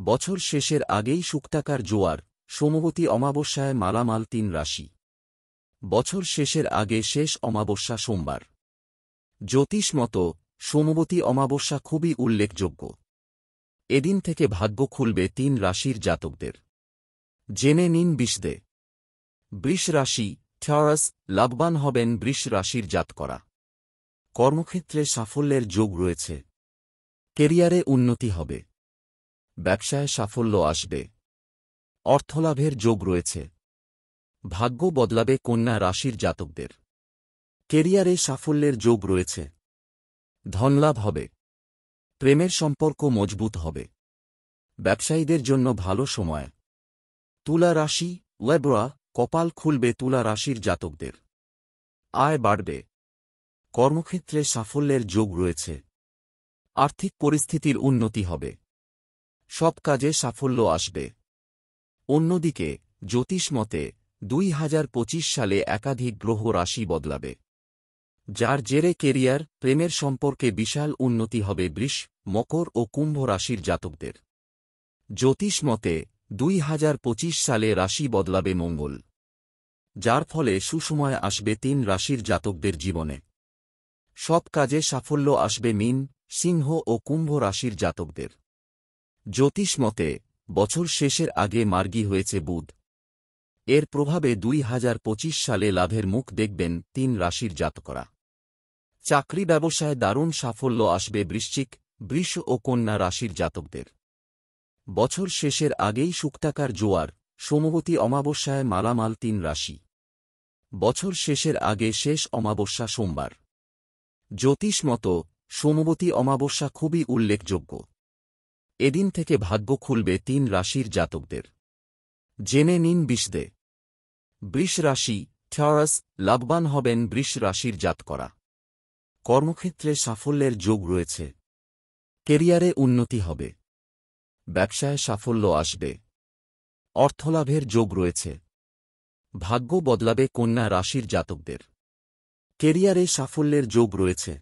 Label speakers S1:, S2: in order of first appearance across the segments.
S1: বছর শেষের আগেই শুকটাকার জোয়ার, সোমবতী অমাবস্যায় মালামাল ৩ রাশি। বছর শেষের আগে শেষ অমাবস্যা সোমবার। জ্যোতিষ মত সোমবতী অমাবস্যা খুবই উল্লেখযোগ্য। এদিন থেকে ভাগ্য খুলবে ৩ রাশির জাতকদের। জেনে নিন বিশদে। বৃষ রাশি, টরাস, লাভবান হবেন বৃষ রাশির জাতকরা। কর্মক্ষেত্রে সাফল্যের যোগ রয়েছে। কেরিয়ারে উন্নতি হবে। ব্যবসায় সাফল্য আসবে। অর্থলাভের যোগ রয়েছে। ভাগ্য বদলাবে কন্যা রাশির জাতকদের। কেরিয়ারে সাফল্যের যোগ রয়েছে। ধনলাভ হবে। প্রেমের সম্পর্ক মজবুত হবে। ব্যবসায়ীদের জন্য ভালো সময়। তুলা রাশি, লিব্রা, কপাল খুলবে তুলা রাশির জাতকদের। আয় বাড়বে। কর্মক্ষেত্রে সাফল্যের যোগ রয়েছে। আর্থিক পরিস্থিতির উন্নতি হবে। সব কাজে সাফল্য আসবে। অন্যদিকে জ্যোতিষ মতে ২০২৫ সালে একাধিক গ্রহ রাশি বদলাবে, যার জেরে কেরিয়ার, প্রেমের সম্পর্কে বিশাল উন্নতি হবে বৃষ, মকর ও কুম্ভ রাশির জাতকদের। জ্যোতিষ মতে ২০২৫ সালে রাশি বদলাবে মঙ্গল, যার ফলে সুসময় আসবে ৩ রাশির জাতকদের জীবনে। সব কাজে সাফল্য আসবে মীন, সিংহ ও কুম্ভ রাশির জাতকদের। জ্যোতিষ মতে বছর শেষের আগে মার্গী হয়েছে বুধ। এর প্রভাবে ২০২৫ সালে লাভের মুখ দেখবেন ৩ রাশির জাতকরা। চাকরি ব্যবসায় দারুণ সাফল্য আসবে বৃশ্চিক, বৃষ ও কন্যা রাশির জাতকদের। বছর শেষের আগেই শুকটাকার জোয়ার, সোমবতী অমাবস্যায় মালামাল ৩ রাশি। বছর শেষের আগে শেষ অমাবস্যা সোমবার। জ্যোতিষ মত সোমবতী অমাবস্যা খুবই উল্লেখযোগ্য। এদিন থেকে ভাগ্য খুলবে ৩ রাশির জাতকদের। জেনে নিন বিশদে। বৃষ রাশি, টরাস, লাভবান হবেন বৃষ রাশির জাতকরা। কর্মক্ষেত্রে সাফল্যের যোগ রয়েছে। কেরিয়ারে উন্নতি হবে। ব্যবসায় সাফল্য আসবে। অর্থলাভের যোগ রয়েছে। ভাগ্য বদলাবে কন্যা রাশির জাতকদের। কেরিয়ারে সাফল্যের যোগ রয়েছে।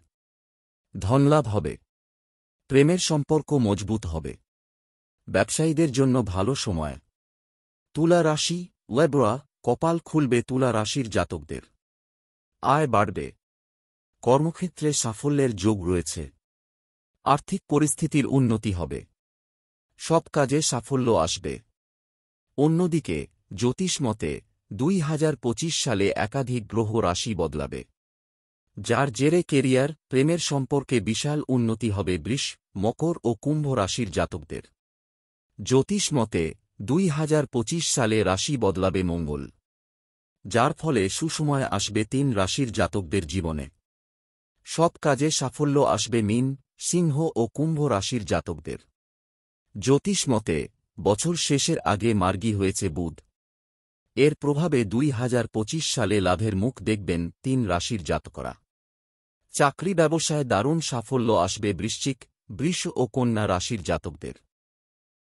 S1: ধনলাভ হবে। প্রেমের সম্পর্ক মজবুত হবে। ব্যবসায়ীদের জন্য ভালো সময়। তুলা রাশি, লিব্রা, কপাল খুলবে তুলা রাশির জাতকদের। আয় বাড়বে। কর্মক্ষেত্রে সাফল্যের যোগ রয়েছে। আর্থিক পরিস্থিতির উন্নতি হবে। সব কাজে সাফল্য আসবে। অন্যদিকে জ্যোতিষ মতে ২০২৫ সালে একাধিক গ্রহ রাশি বদলাবে, যার জেরে কেরিয়ার, প্রেমের সম্পর্কে বিশাল উন্নতি হবে বৃষ, মকর ও কুম্ভ রাশির জাতকদের। জ্যোতিষ মতে ২০২৫ সালে রাশি বদলাবে মঙ্গল, যার ফলে সুসময় আসবে ৩ রাশির জাতকদের জীবনে। সব কাজে সাফল্য আসবে মীন, সিংহ ও কুম্ভ রাশির জাতকদের। জ্যোতিষ মতে বছর শেষের আগে মার্গী হয়েছে বুধ। এর প্রভাবে ২০২৫ সালে লাভের মুখ দেখবেন ৩ রাশির জাতকরা। চাকরি ব্যবসায় দারুণ সাফল্য আসবে বৃশ্চিক, বৃষ ও কন্যা রাশির জাতকদের।